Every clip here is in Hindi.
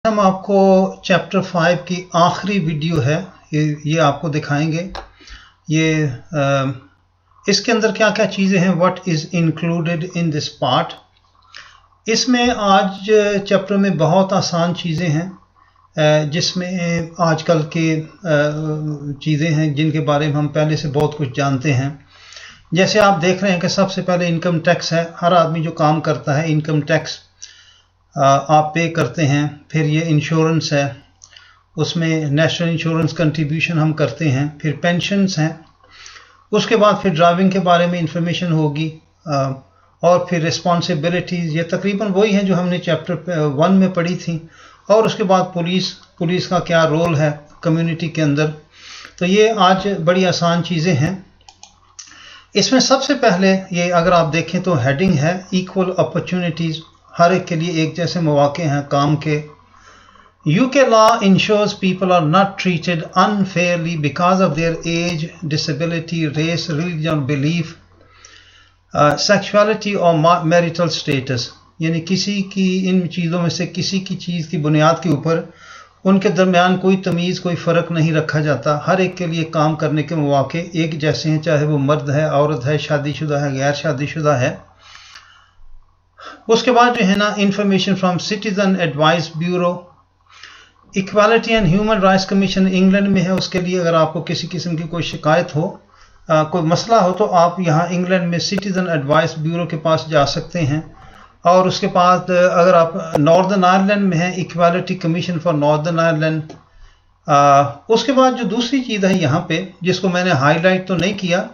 हम आपको चैप्टर 5 की आखिरी वीडियो है ये आपको दिखाएंगे। ये इसके अंदर क्या क्या चीज़ें हैं, what is included in this part. इसमें आज चैप्टर में बहुत आसान चीज़ें हैं जिसमें आजकल के चीज़ें हैं जिनके बारे में हम पहले से बहुत कुछ जानते हैं। जैसे आप देख रहे हैं कि सबसे पहले इनकम टैक्स है। हर आदमी जो काम करता है इनकम टैक्स आप पे करते हैं। फिर ये इंश्योरेंस है, उसमें नेशनल इंश्योरेंस कंट्रीब्यूशन हम करते हैं। फिर पेंशन्स हैं, उसके बाद फिर ड्राइविंग के बारे में इंफॉर्मेशन होगी और फिर रिस्पॉन्सिबिलिटीज़। ये तकरीबन वही हैं जो हमने चैप्टर 1 में पढ़ी थी। और उसके बाद पुलिस का क्या रोल है कम्युनिटी के अंदर। तो ये आज बड़ी आसान चीज़ें हैं। इसमें सबसे पहले ये अगर आप देखें तो हेडिंग है इक्वल अपॉर्चुनिटीज़, हर एक के लिए एक जैसे मौके हैं काम के। UK law ensures people are not treated unfairly because of their age, disability, race, religion, belief, sexuality or marital status। यानी किसी की इन चीज़ों में से किसी की चीज़ की बुनियाद के ऊपर उनके दरमियान कोई तमीज़, कोई फ़र्क नहीं रखा जाता। हर एक के लिए काम करने के मौके एक जैसे हैं, चाहे वो मर्द है, औरत है, शादीशुदा है, गैर शादीशुदा है। उसके बाद जो है ना information from citizen advice bureau. Equality and human rights commission England में है। उसके लिए अगर आपको किसी किस्म की कोई शिकायत हो, कोई मसला हो, तो आप यहाँ इंग्लैंड में सिटीज़न एडवाइस ब्यूरो के पास जा सकते हैं। और उसके बाद अगर आप नॉर्दर्न आयरलैंड में हैं, equality commission for northern Ireland. उसके बाद जो दूसरी चीज़ है यहाँ पे, जिसको मैंने हाईलाइट तो नहीं किया,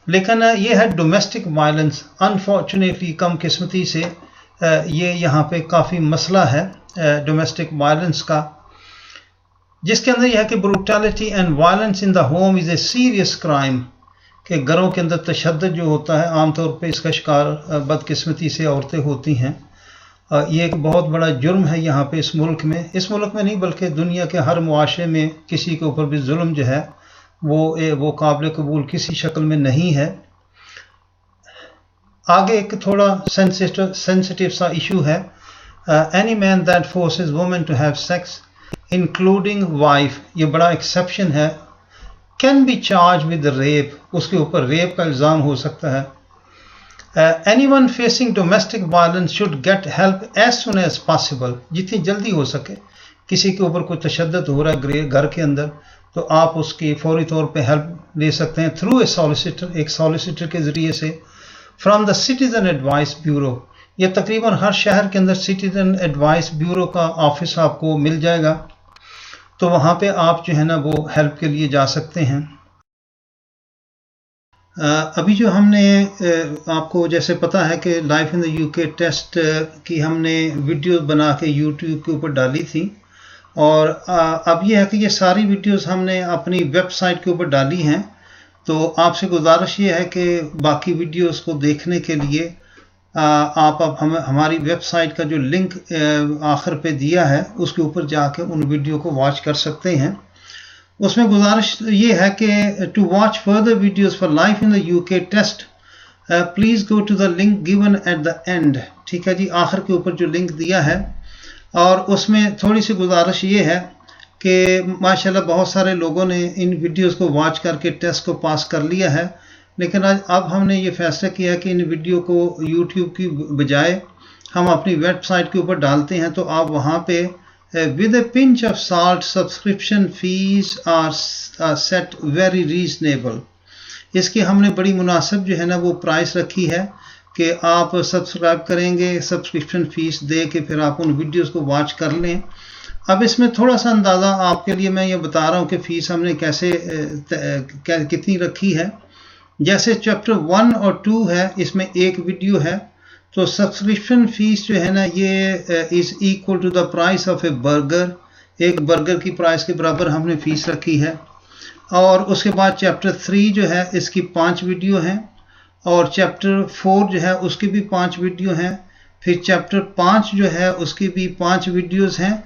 लेकिन ये है डोमेस्टिक वायलेंस। अनफॉर्चुनेटली, कम किस्मती से ये यहाँ पे काफ़ी मसला है डोमेस्टिक वायलेंस का, जिसके अंदर यह है कि brutality and violence in the home is a serious crime. कि घरों के अंदर तशद्दुद जो होता है, आमतौर पे इसका शिकार बदकिस्मती से औरतें होती हैं। ये एक बहुत बड़ा जुर्म है यहाँ पे इस मुल्क में नहीं बल्कि दुनिया के हर मुआशरे में किसी के ऊपर भी जुल्म जो है वो काबिल कबूल किसी शक्ल में नहीं है। आगे एक थोड़ा सेंसिटिव सा इशू है। Any man that forces women to have sex including wife, ये बड़ा एक्सेप्शन है, can be charge with rape. उसके ऊपर रेप का इल्ज़ाम हो सकता है। Anyone facing domestic violence should get help as soon as possible. जितनी जल्दी हो सके किसी के ऊपर कोई तशद्दुद हो रहा है घर के अंदर, तो आप उसकी फौरी तौर पे हेल्प ले सकते हैं थ्रू ए सॉलिसिटर, एक सॉलिसिटर के ज़रिए से। From the citizen advice bureau, ये तकरीबन हर शहर के अंदर सिटीज़न एडवाइस ब्यूरो का ऑफिस आपको मिल जाएगा। तो वहाँ पे आप जो है ना वो हेल्प के लिए जा सकते हैं। अभी जो हमने आपको जैसे पता है कि life in the UK test की हमने वीडियो बना के YouTube के ऊपर डाली थी। और अब ये है कि ये सारी वीडियोस हमने अपनी वेबसाइट के ऊपर डाली हैं। तो आपसे गुजारिश ये है कि बाकी वीडियोस को देखने के लिए आप हमारी वेबसाइट का जो लिंक आखिर पे दिया है उसके ऊपर जाके उन वीडियो को वॉच कर सकते हैं। उसमें गुजारिश ये है कि to watch further videos for life in the UK test please go to the link given at the end. ठीक है जी, आखिर के ऊपर जो लिंक दिया है। और उसमें थोड़ी सी गुजारिश ये है कि माशाल्लाह बहुत सारे लोगों ने इन वीडियोस को वॉच करके टेस्ट को पास कर लिया है। लेकिन अब हमने ये फैसला किया है कि इन वीडियो को YouTube की बजाय हम अपनी वेबसाइट के ऊपर डालते हैं। तो आप वहाँ पे with a pinch of salt subscription fees are set very reasonable. इसकी हमने बड़ी मुनासिब जो है ना वो प्राइस रखी है कि आप सब्सक्राइब करेंगे, सब्सक्रिप्शन फ़ीस दे के फिर आप उन वीडियोस को वॉच कर लें। अब इसमें थोड़ा सा अंदाज़ा आपके लिए मैं ये बता रहा हूँ कि फ़ीस हमने कितनी रखी है। जैसे चैप्टर 1 और 2 है, इसमें एक वीडियो है, तो सब्सक्रिप्शन फ़ीस जो है ना ये is equal to the price of a burger. एक बर्गर की प्राइस के बराबर हमने फ़ीस रखी है। और उसके बाद चैप्टर 3 जो है इसकी 5 वीडियो हैं। और चैप्टर 4 जो है उसकी भी 5 वीडियो हैं। फिर चैप्टर 5 जो है उसकी भी 5 वीडियोस हैं।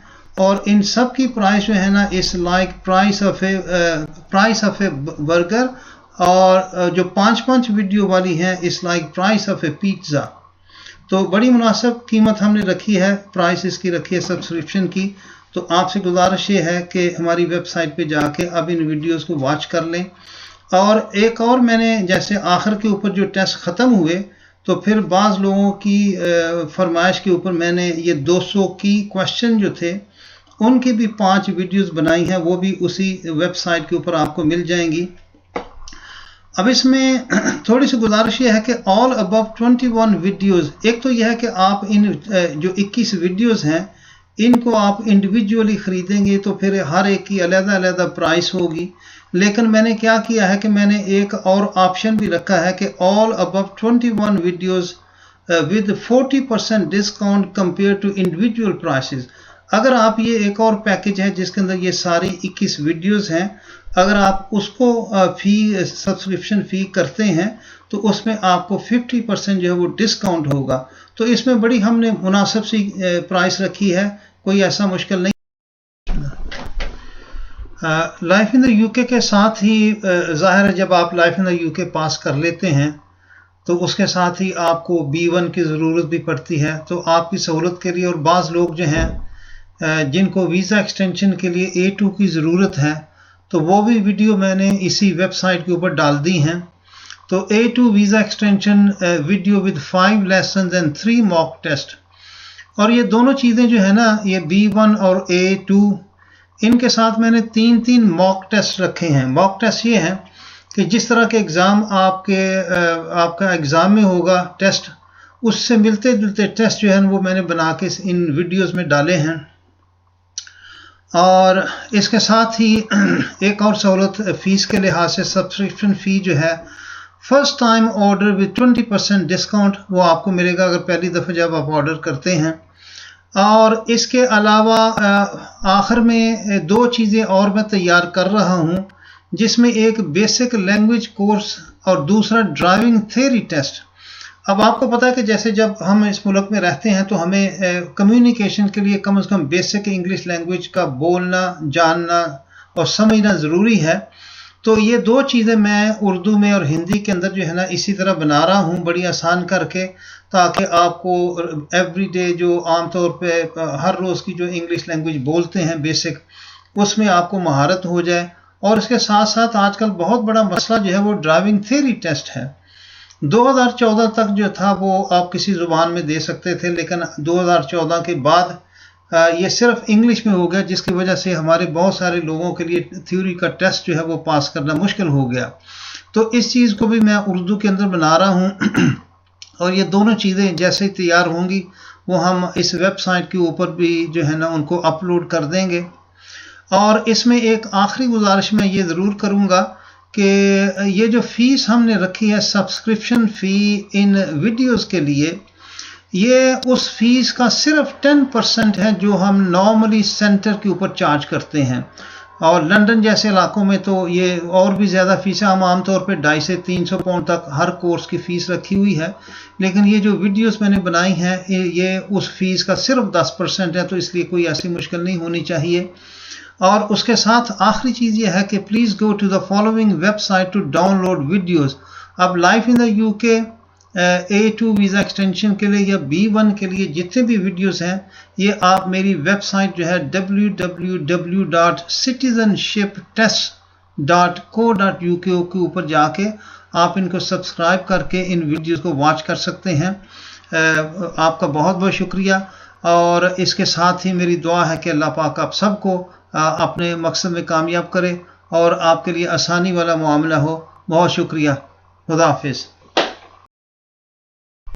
और इन सब की प्राइस जो है ना इस like price of a burger. और जो 5 वीडियो वाली हैं इस like price of A pizza. तो बड़ी मुनासिब कीमत हमने रखी है, प्राइस इसकी रखी है सब्सक्रिप्शन की। तो आपसे गुजारिश ये है कि हमारी वेबसाइट पे जाके अब इन वीडियोस को वॉच कर लें। और एक और मैंने जैसे आखिर के ऊपर जो टेस्ट ख़त्म हुए तो फिर बाज़ लोगों की फरमाइश के ऊपर मैंने ये 200 की क्वेश्चन जो थे उनकी भी 5 वीडियोस बनाई हैं, वो भी उसी वेबसाइट के ऊपर आपको मिल जाएंगी। अब इसमें थोड़ी सी गुजारिश ये है कि ऑल अबव 21 वीडियोस, एक तो यह है कि आप इन जो 21 वीडियोस हैं इनको आप इंडिविजुअली ख़रीदेंगे तो फिर हर एक की अलग-अलग प्राइस होगी। लेकिन मैंने क्या किया है कि मैंने एक और ऑप्शन भी रखा है कि all above 21 videos with 40% discount compare to individual prices. अगर आप ये एक और पैकेज है जिसके अंदर ये सारी 21 वीडियोस हैं, अगर आप उसको सब्सक्रिप्शन फ़ी करते हैं तो उसमें आपको 50% जो है वो डिस्काउंट होगा। तो इसमें बड़ी हमने मुनासिब सी प्राइस रखी है, कोई ऐसा मुश्किल नहीं। लाइफ इन द यूके के साथ ही ज़ाहिर है जब आप लाइफ इन द यूके पास कर लेते हैं तो उसके साथ ही आपको B1 की ज़रूरत भी पड़ती है। तो आपकी सहूलत के लिए, और बाज़ लोग जो हैं जिनको वीज़ा एक्सटेंशन के लिए A2 की ज़रूरत है तो वो भी वीडियो मैंने इसी वेबसाइट के ऊपर डाल दी हैं। तो A2 visa extension video with 5 lesson and 3 mock test, और ये दोनों चीज़ें जो है ना, ये B1 और A2, इनके साथ मैंने 3 मॉक टेस्ट रखे हैं। मॉक टेस्ट ये हैं कि जिस तरह के एग्ज़ाम आपका एग्ज़ाम में होगा टेस्ट, उससे मिलते जुलते टेस्ट जो है वो मैंने बना के इन वीडियोस में डाले हैं। और इसके साथ ही एक और सहूलत फ़ीस के लिहाज से, सब्सक्रिप्शन फ़ी जो है first time order with 20% discount वो आपको मिलेगा अगर पहली दफ़ा जब आप ऑर्डर करते हैं। और इसके अलावा आखिर में 2 चीज़ें और मैं तैयार कर रहा हूँ, जिसमें एक बेसिक लैंग्वेज कोर्स और दूसरा ड्राइविंग थ्योरी टेस्ट। अब आपको पता है कि जैसे जब हम इस मुल्क में रहते हैं तो हमें कम्युनिकेशन के लिए कम से कम बेसिक इंग्लिश लैंग्वेज का बोलना, जानना और समझना ज़रूरी है। तो ये 2 चीज़ें मैं उर्दू में और हिंदी के अंदर जो है ना इसी तरह बना रहा हूँ, बड़ी आसान करके, ताकि आपको एवरीडे जो आम तौर पे हर रोज़ की जो इंग्लिश लैंग्वेज बोलते हैं बेसिक, उसमें आपको महारत हो जाए। और इसके साथ साथ आजकल बहुत बड़ा मसला जो है वो ड्राइविंग थ्योरी टेस्ट है। 2014 तक जो था वो आप किसी ज़ुबान में दे सकते थे, लेकिन 2014 के बाद ये सिर्फ इंग्लिश में हो गया, जिसकी वजह से हमारे बहुत सारे लोगों के लिए थ्योरी का टेस्ट जो है वो पास करना मुश्किल हो गया। तो इस चीज़ को भी मैं उर्दू के अंदर बना रहा हूँ और ये दोनों चीज़ें जैसे ही तैयार होंगी वो हम इस वेबसाइट के ऊपर भी जो है ना उनको अपलोड कर देंगे। और इसमें एक आखिरी गुजारिश मैं ये ज़रूर करूँगा कि ये जो फ़ीस हमने रखी है सब्सक्रिप्शन फ़ी इन वीडियोस के लिए, ये उस फीस का सिर्फ 10% है जो हम नॉर्मली सेंटर के ऊपर चार्ज करते हैं। और लंदन जैसे इलाकों में तो ये और भी ज़्यादा फ़ीस है, हम आमतौर पे 250 से 300 पाउंड तक हर कोर्स की फ़ीस रखी हुई है। लेकिन ये जो वीडियोस मैंने बनाई हैं ये उस फीस का सिर्फ 10% है, तो इसलिए कोई ऐसी मुश्किल नहीं होनी चाहिए। और उसके साथ आखिरी चीज़ ये है कि please go to the following website to download videos. अब life in the UK A2 visa extension के लिए या B1 के लिए जितने भी वीडियोस हैं ये आप मेरी वेबसाइट जो है www.citizenshiptest.co.uk के ऊपर जाके आप इनको सब्सक्राइब करके इन वीडियोस को वॉच कर सकते हैं। आपका बहुत बहुत शुक्रिया, और इसके साथ ही मेरी दुआ है कि अल्लाह पाक आप सबको अपने मकसद में कामयाब करे और आपके लिए आसानी वाला मामला हो। बहुत शुक्रिया। खुदा हाफिज़।